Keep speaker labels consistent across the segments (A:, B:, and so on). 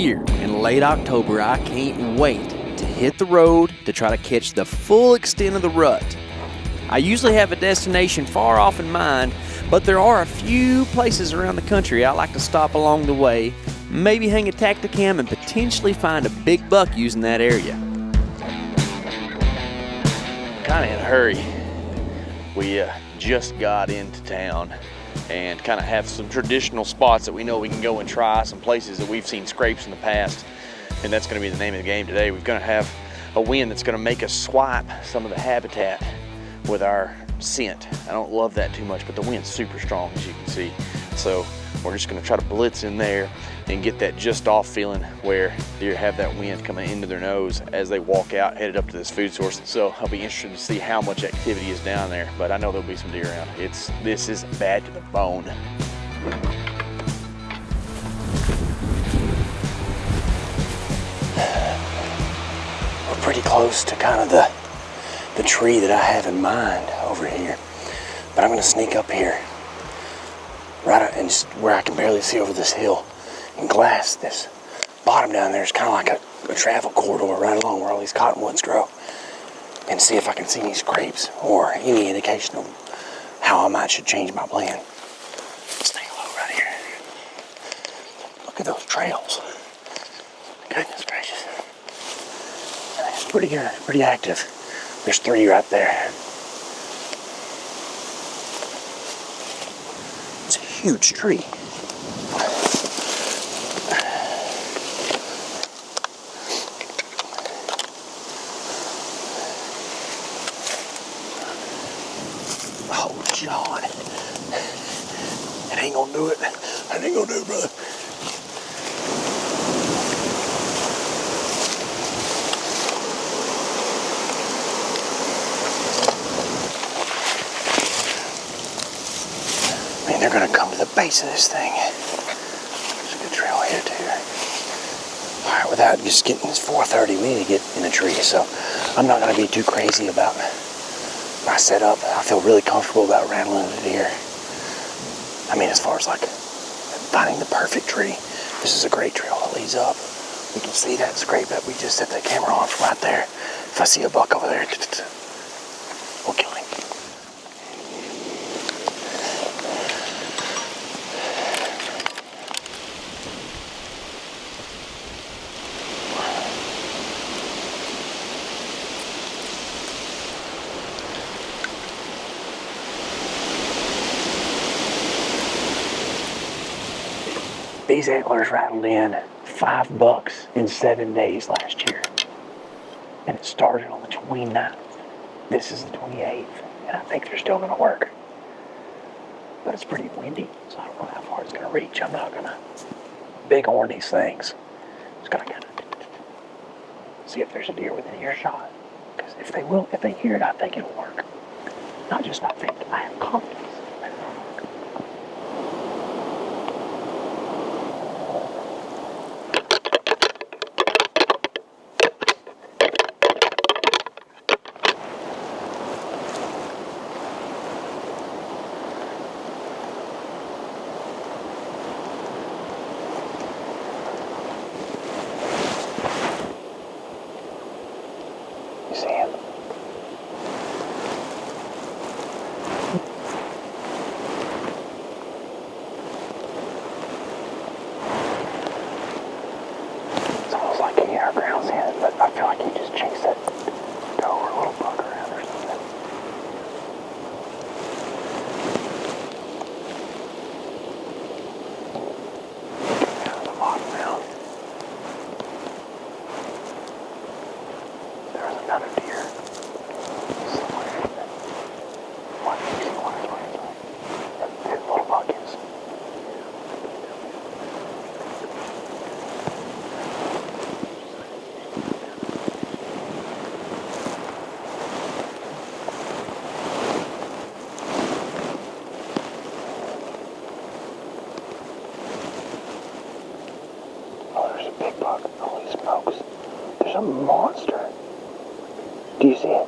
A: year in late October, I can't wait to hit the road to try to catch the full extent of the rut. I usually have a destination far off in mind, but there are a few places around the country I like to stop along the way, maybe hang a tacticam and potentially find a big buck using that area. Kind of in a hurry. We just got into town and kind of have some traditional spots that we know we can go and try, some places that we've seen scrapes in the past, and that's going to be the name of the game today. We're going to have a wind that's going to make us swipe some of the habitat with our scent. I don't love that too much, but the wind's super strong, as you can see. So we're just going to try to blitz in there and get that just off feeling where deer have that wind coming into their nose as they walk out, headed up to this food source. So I'll be interested to see how much activity is down there, but I know there'll be some deer around. This is bad to the bone. We're pretty close to kind of the tree that I have in mind over here, but I'm going to sneak up here right and just where I can barely see over this hill and glass this bottom down there. Is kind of like a travel corridor right along where all these cottonwoods grow, and see if I can see any scrapes or any indication of how I might should change my plan. Stay low right here. Look at those trails. Goodness gracious. It's pretty good, pretty active. There's 3 right there. It's a huge tree. Oh, John. That ain't gonna do it. That ain't gonna do it, brother. They're going to come to the base of this thing. There's a good trail here too. Alright, without just getting this 4:30, we need to get in a tree. So I'm not going to be too crazy about my setup. I feel really comfortable about rattling the deer. I mean, as far as like finding the perfect tree, this is a great trail that leads up. We can see that scrape that we just set the camera on from right there. If I see a buck over there, we'll kill him. These antlers rattled in 5 bucks in 7 days last year. And it started on the 29th. This is the 28th. And I think they're still going to work. But it's pretty windy, so I don't know how far it's going to reach. I'm not going to bighorn these things. Just going to kind of see if there's a deer within earshot. Because if they hear it, I think it'll work. Not just I think, I have confidence. You see him? It's almost like he had our grounds in, but I feel like he just chased that doe or a little buck around or something. Down to the bottom now. There was another deer somewhere. What? That little buck is. Oh, there's a big buck. Holy smokes. There's a monster. Do you see it?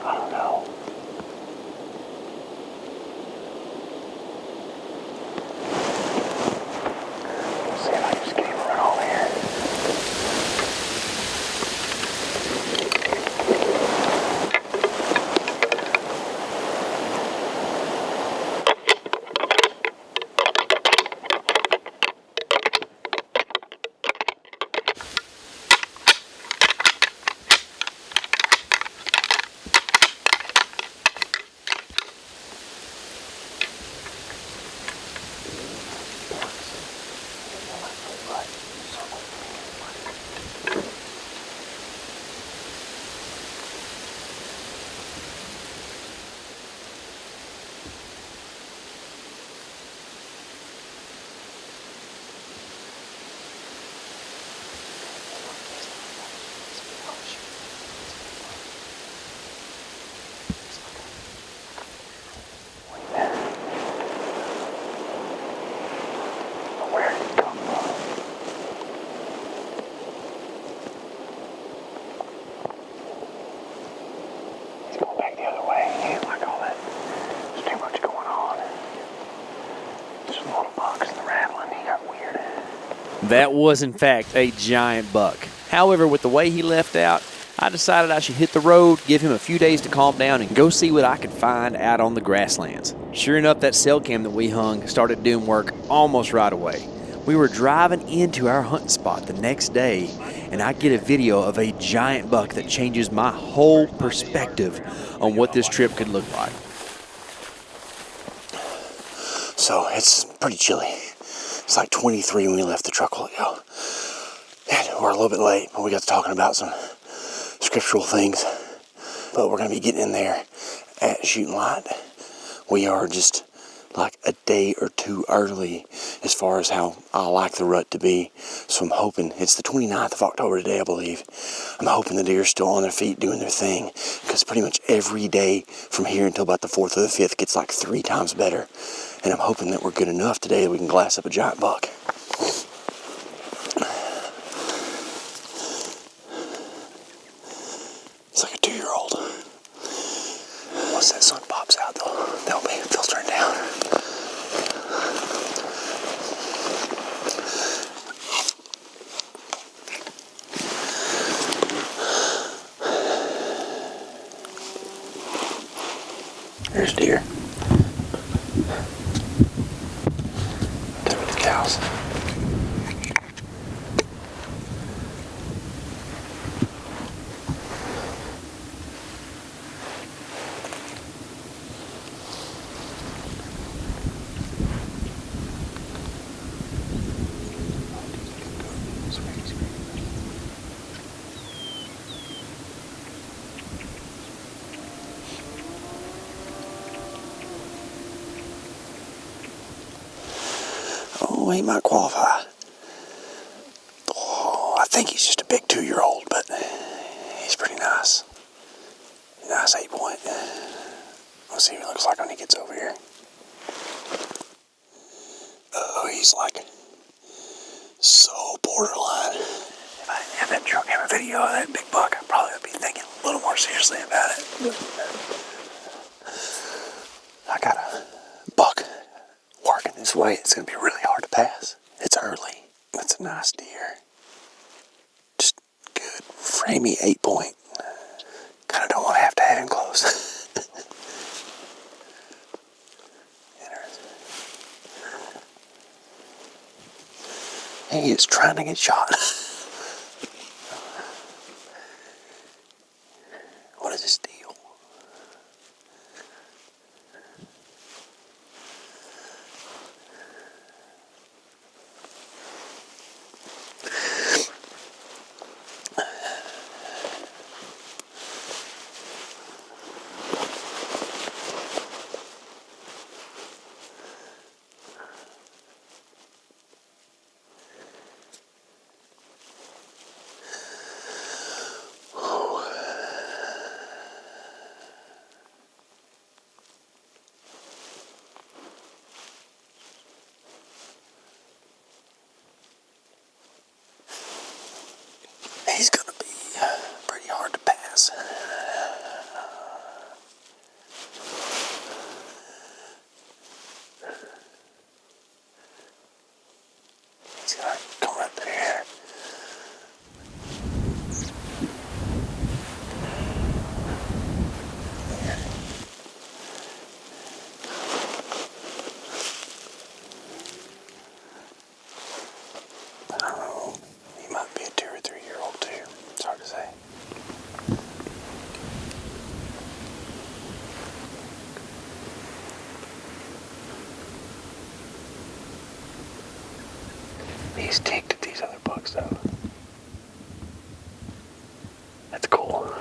A: I don't know. That was, in fact, a giant buck. However, with the way he left out, I decided I should hit the road, give him a few days to calm down, and go see what I could find out on the grasslands. Sure enough, that cell cam that we hung started doing work almost right away. We were driving into our hunting spot the next day, and I get a video of a giant buck that changes my whole perspective on what this trip could look like.
B: So it's pretty chilly. It's like 23 when we left the truck a while ago. And we're a little bit late, but we got to talking about some scriptural things. But we're going to be getting in there at shooting light. We are just like a day or two early as far as how I like the rut to be. So I'm hoping, it's the 29th of October today, I believe. I'm hoping the deer are still on their feet doing their thing, because pretty much every day from here until about the 4th or the 5th gets like 3 times better. And I'm hoping that we're good enough today that we can glass up a giant buck. It's like a 2-year-old. Once that sun pops out, they'll be filtering down. There's deer. There are the cows. Oh, he might qualify. Oh, I think he's just a big 2-year-old, but he's pretty nice. Nice 8-point. Let's see what he looks like when he gets over here. Oh, he's like so borderline. If I didn't have that truck have a video of that big buck, I probably would be thinking a little more seriously about it. I got a buck working this way. It's going to be really hard to pass. It's early. It's a nice deer. Just good, framey 8-point. Kind of don't want to have him close. He is trying to get shot. What is his deal? He's gonna be pretty hard to pass. He's gonna come right through here. I don't know. He might be a 2 or 3-year-old too. It's hard to say. He's ticked at these other bucks though. That's cool.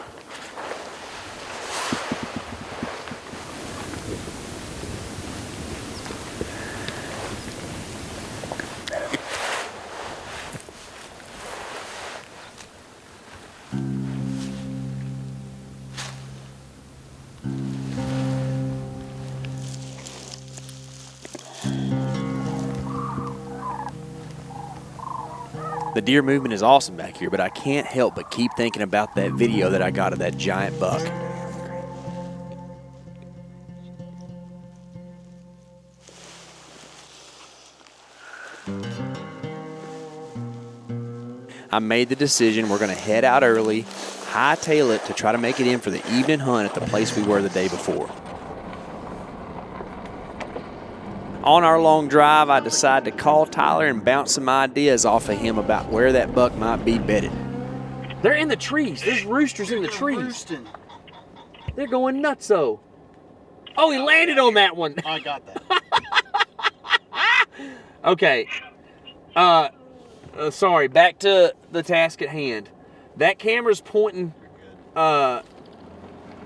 A: The deer movement is awesome back here, but I can't help but keep thinking about that video that I got of that giant buck.
C: I made the decision we're going to head out early, hightail it to try to make it in for the evening hunt at the place we were the day before. On our long drive, I decided to call Tyler and bounce some ideas off of him about where that buck might be bedded. They're in the trees. There's roosters in the trees.
B: Roosting.
C: They're going nutso. Oh, he landed on that one.
B: I got that.
C: Okay. Sorry, back to the task at hand. That camera's pointing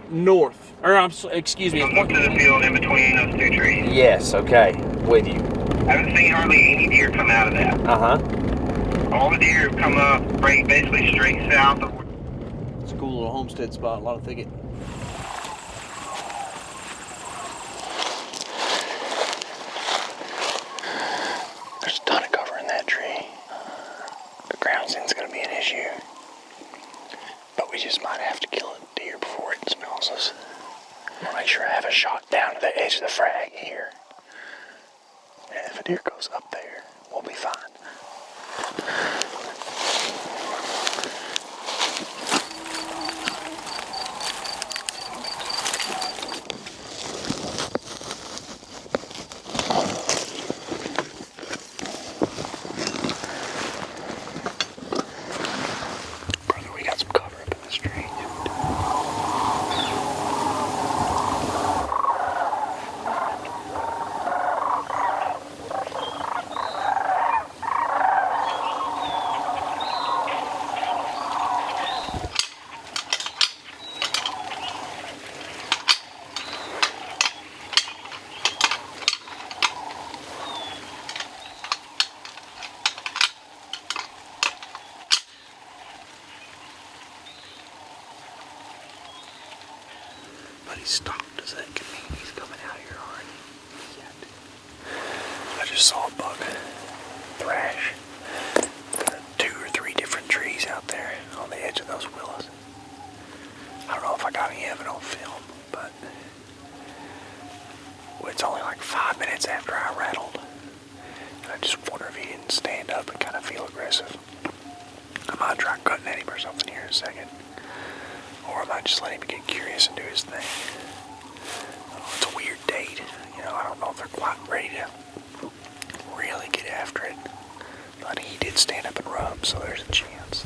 C: north. Excuse me.
D: Comes up to the field in between those two trees.
C: Yes, okay. With you.
D: I haven't seen hardly any deer come out of that.
C: Uh-huh.
D: All the deer have come up basically straight south of.
C: It's a cool little homestead spot, a lot of thicket.
B: There's a ton of cover in that tree. The ground scent's gonna be an issue. But we just might have to kill a deer before it smells us. I'll make sure I have a shot down to the edge of the frag here. And if a deer goes up there, we'll be fine. Brother, we got some cover up in this tree. But he stopped. Does that mean he's coming out here already? I just saw a buck thrash. There are 2 or 3 different trees out there on the edge of those willows. I don't know if I got any of it on film, but it's only like 5 minutes after I rattled. And I just wonder if he didn't stand up and kind of feel aggressive. I might try cutting at him or something here in a second. Or I might just let him get curious and do his thing. It's a weird date. I don't know if they're quite ready to really get after it. But he did stand up and rub, so there's a chance.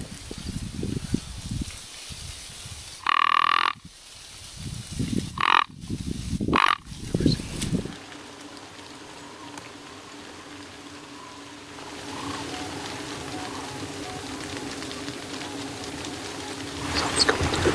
B: Something's coming through.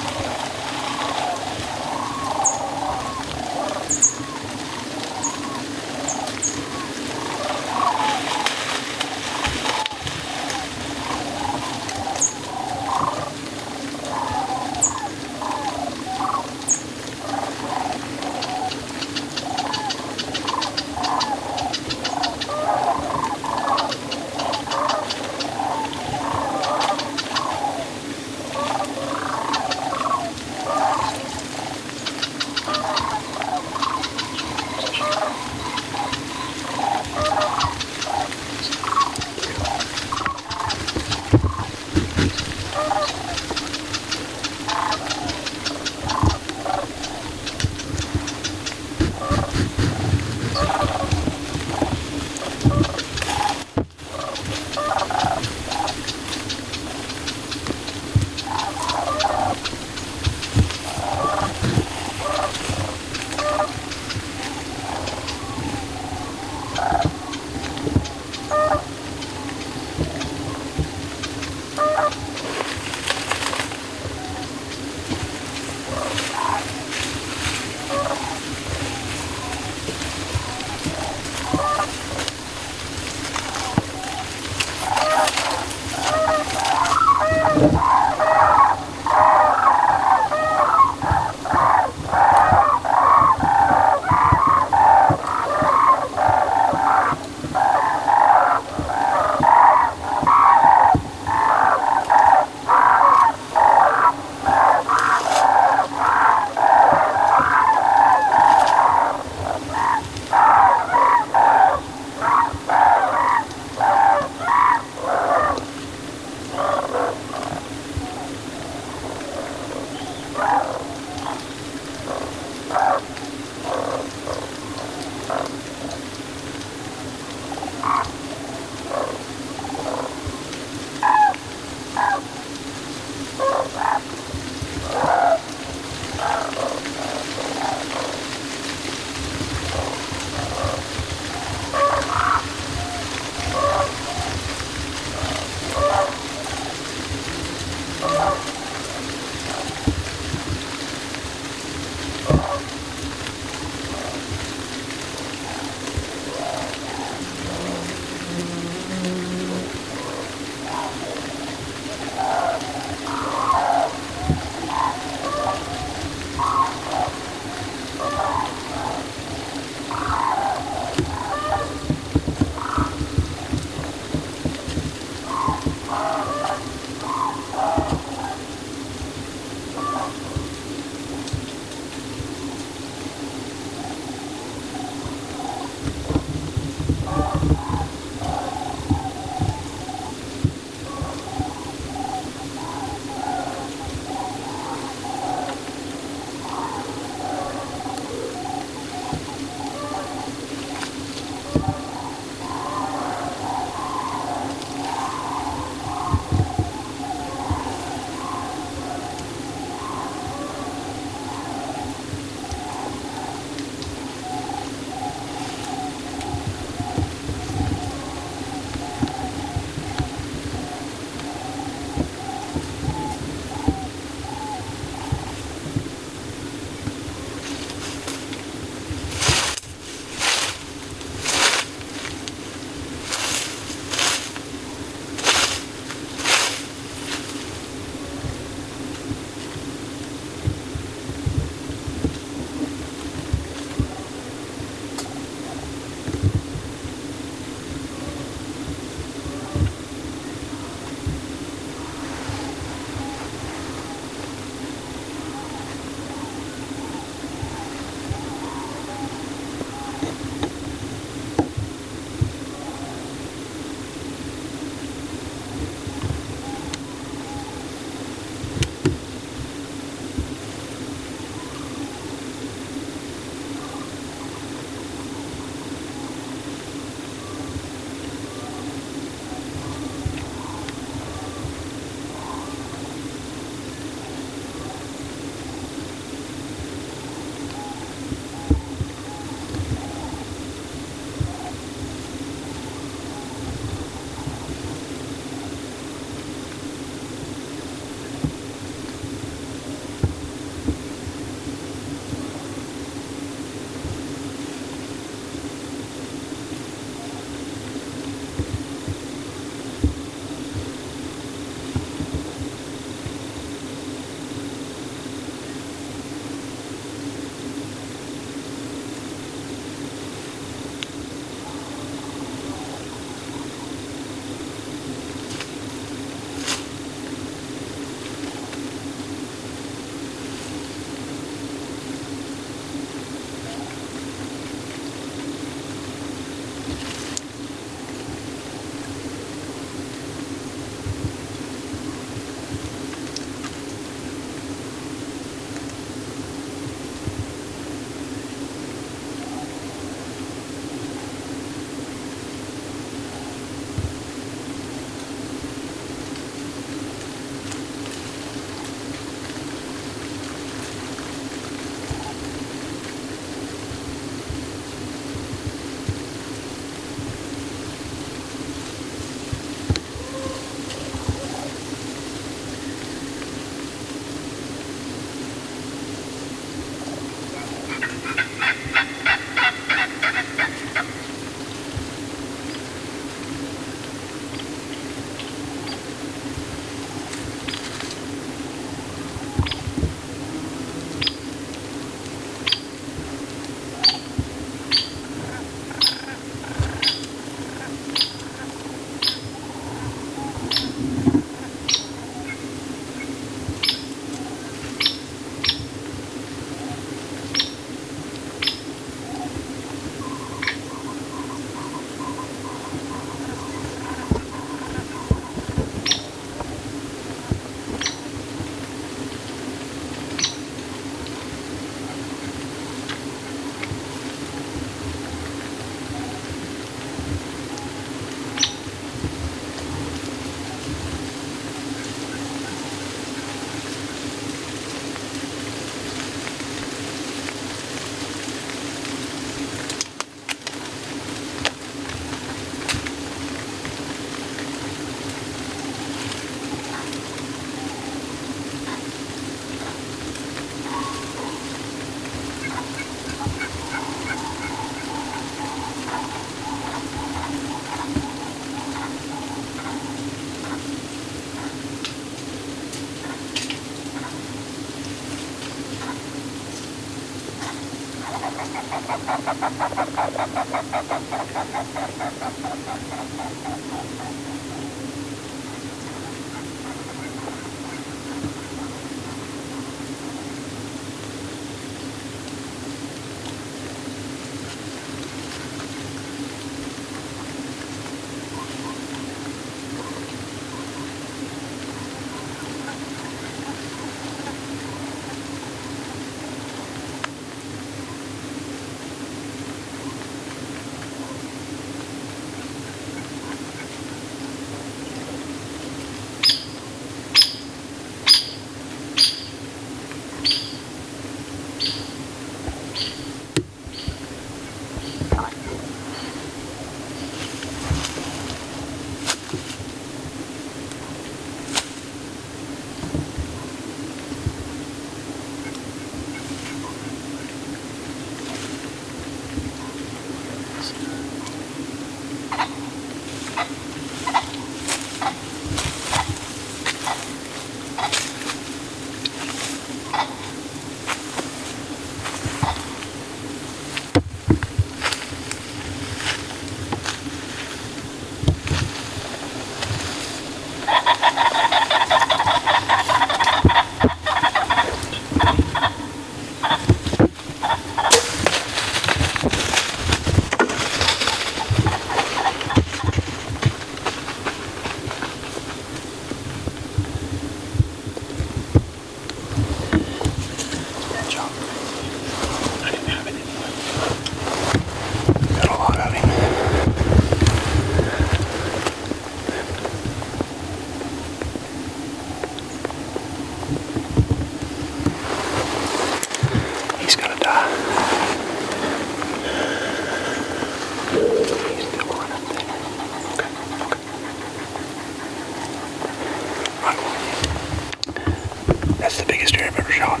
B: That's the biggest deer I've ever shot.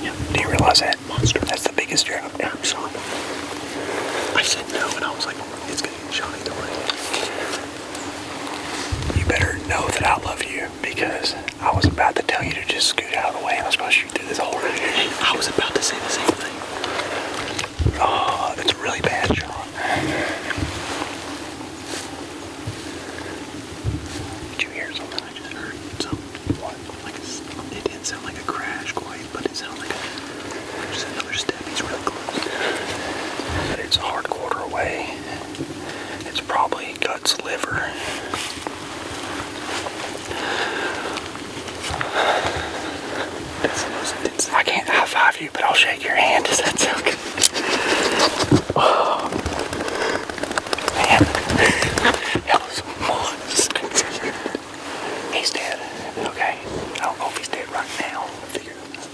B: Yeah. Do you realize that? Monster. That's the biggest deer I've ever shot. I said no, and I was like, it's gonna get shot either way. You better know that I love you, because I was about to tell you to just scoot out of the way and I was gonna shoot through this hole right here. I was about to say the same thing. Oh, it's really bad, Sean. Did you hear something? I just heard something. What? Like it didn't sound like a crash quite, but it sounded like just another step. He's really close. But it's a hard quarter away. It's probably guts, liver. That's the most intense. I can't high five you, but I'll shake your hand. Does that sound good? Oh, man. That was monster. He's dead. Okay. I don't know if he's dead right now. I'll figure it out.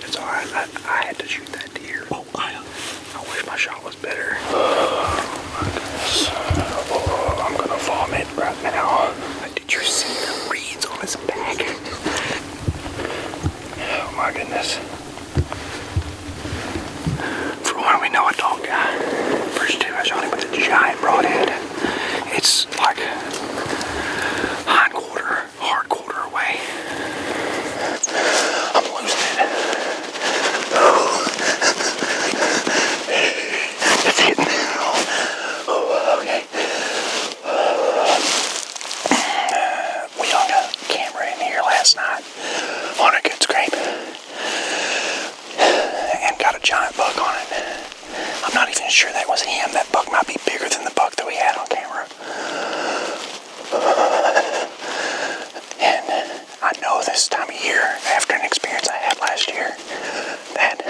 B: It's alright. I had to shoot that deer. Oh, I wish my shot was better. Oh my goodness. Oh, I'm gonna vomit right now. Did you see the reeds on his back? Oh my goodness. For one, we know a dog guy. First two, I shot him with a giant broadhead. It's like hind quarter, hard quarter away. I'm losing it. Oh. It's hitting. Oh, okay. We hung a camera in here last night on a good scrape and got a giant buck on it. I'm not even sure that was him. That buck might be bigger than the buck that we had on camera. And I know this time of year, after an experience I had last year, that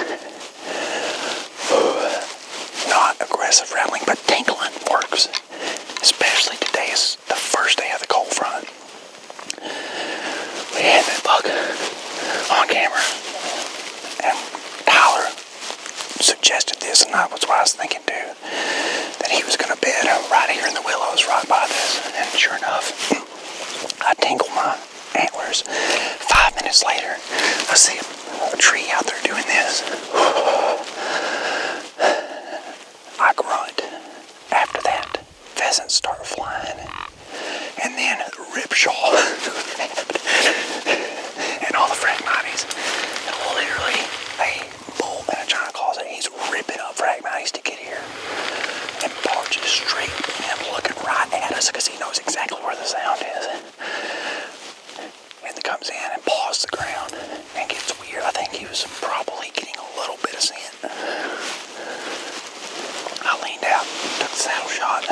B: not aggressive rattling, but tinkling works. Especially today is the first day of the cold front. We had that buck on camera, and Tyler suggested this, and that's what I was thinking too, that he was going to bed right here in the willows right by this. And sure enough, I tingle my antlers. 5 minutes later, I see a tree out there doing this. I grunt. After that, pheasants start flying, and then rip probably getting a little bit of scent. I leaned out, took the saddle shot.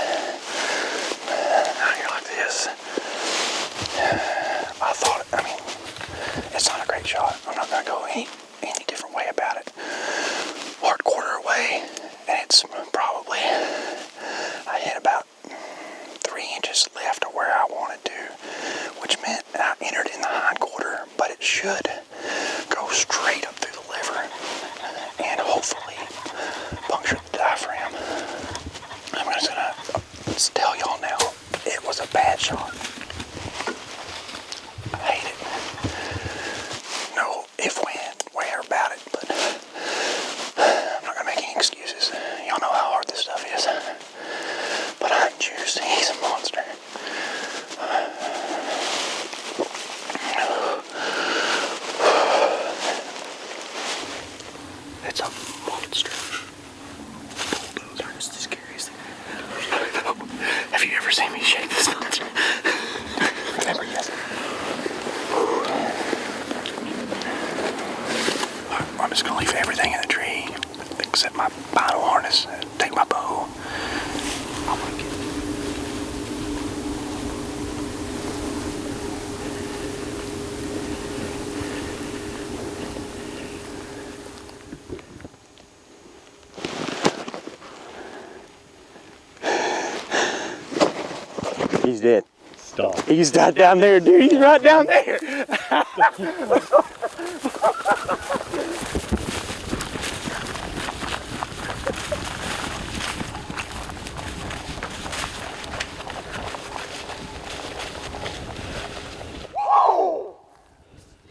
B: Out here like this. I mean, it's not a great shot. I'm not gonna go any different way about it. Hard quarter away, and it's probably, I hit about 3 inches left of where I wanted to, which meant I entered in the hind quarter, but it should go straight up through the liver and hopefully puncture the diaphragm. I'm just gonna tell y'all now, it was a bad shot. I hate it. No if, when, where about it, but I'm not gonna make any excuses. Y'all know how hard this stuff is. But I'm juiced. He's a monster. It's a monster. Bulldozer is the scariest thing. Have you ever seen me shake this monster? Remember, yes. I'm just gonna leave everything in the tree except my bridle harness. Take my bow. I'm gonna get it.
A: He's dead.
E: Stop.
A: He's down there, dude. He's right down there. Whoa!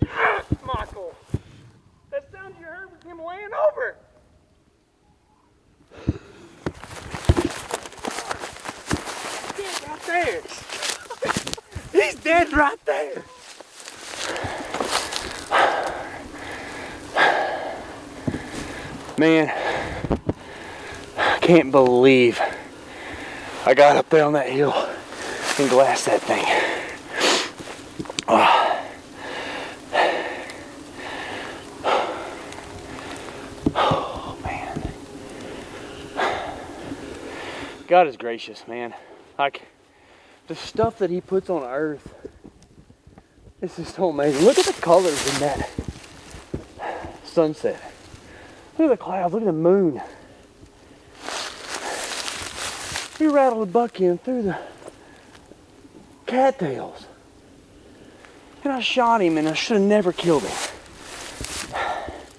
A: Yes, Michael. That sound you heard was him laying over. Dead right there. He's dead right there. Man, I can't believe I got up there on that hill and glassed that thing. Oh, man. God is gracious, man. Like, the stuff that he puts on earth, it's just so amazing. Look at the colors in that sunset. Look at the clouds, look at the moon. He rattled a buck in through the cattails. And I shot him and I should have never killed him.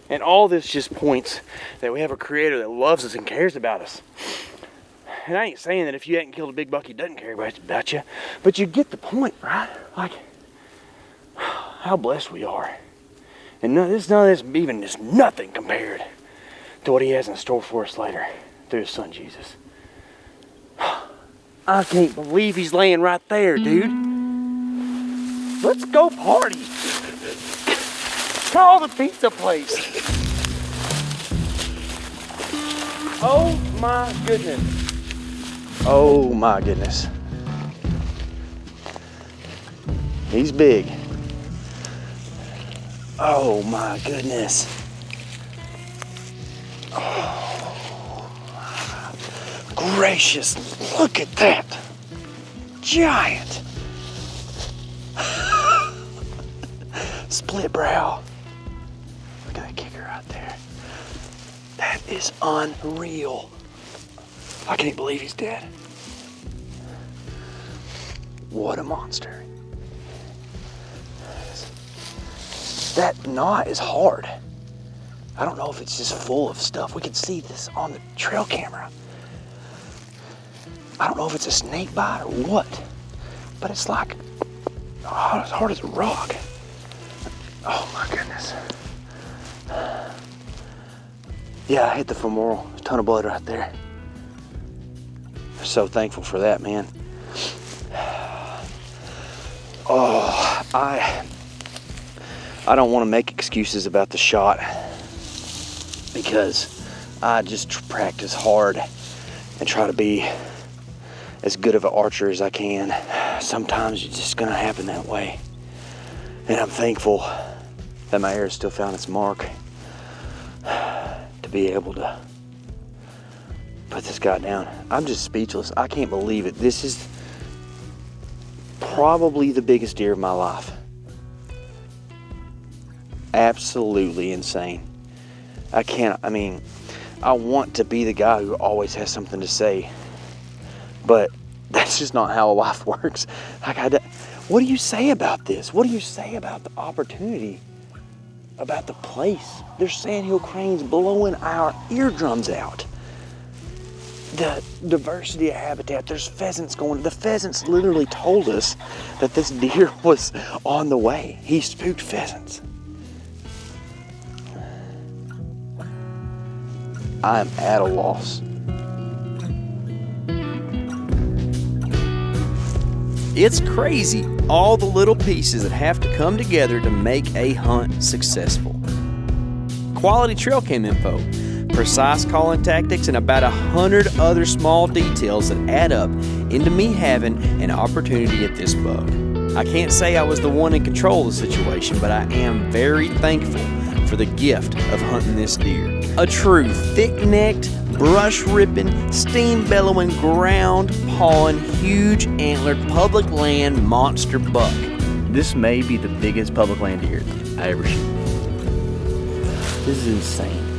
A: And all this just points that we have a creator that loves us and cares about us. And I ain't saying that if you hadn't killed a big buck, he doesn't care about you. But you get the point, right? Like, how blessed we are. And none of this even is nothing compared to what he has in store for us later through his son, Jesus. I can't believe he's laying right there, dude. Let's go party. Call the pizza place. Oh my goodness. Oh my goodness. He's big. Oh my goodness. Oh my gracious. Look at that. Giant. Split brow. Look at that kicker right there. That is unreal. I can't believe he's dead. What a monster. That knot is hard. I don't know if it's just full of stuff. We can see this on the trail camera. I don't know if it's a snake bite or what, but it's like, oh, as hard as a rock. Oh my goodness. Yeah, I hit the femoral. A ton of blood right there. So thankful for that, man. Oh, I don't want to make excuses about the shot because I just practice hard and try to be as good of an archer as I can. Sometimes it's just gonna happen that way. And I'm thankful that my arrow still found its mark.
B: to be able to put this guy down. I'm just speechless. I can't believe it. This is probably the biggest deer of my life. Absolutely insane. I want to be the guy who always has something to say, but that's just not how life works. What do you say about this? What do you say about the opportunity, about the place? There's sandhill cranes blowing our eardrums out. The diversity of habitat, there's pheasants going. The pheasants literally told us that this deer was on the way. He spooked pheasants. I am at a loss.
C: It's crazy, all the little pieces that have to come together to make a hunt successful. Quality trail cam info, precise calling tactics, and about 100 other small details that add up into me having an opportunity at this buck. I can't say I was the one in control of the situation, but I am very thankful for the gift of hunting this deer. A true thick-necked, brush-ripping, steam-bellowing, ground-pawing, huge antlered public land monster buck.
A: This may be the biggest public land deer I ever shoot.
B: This is insane.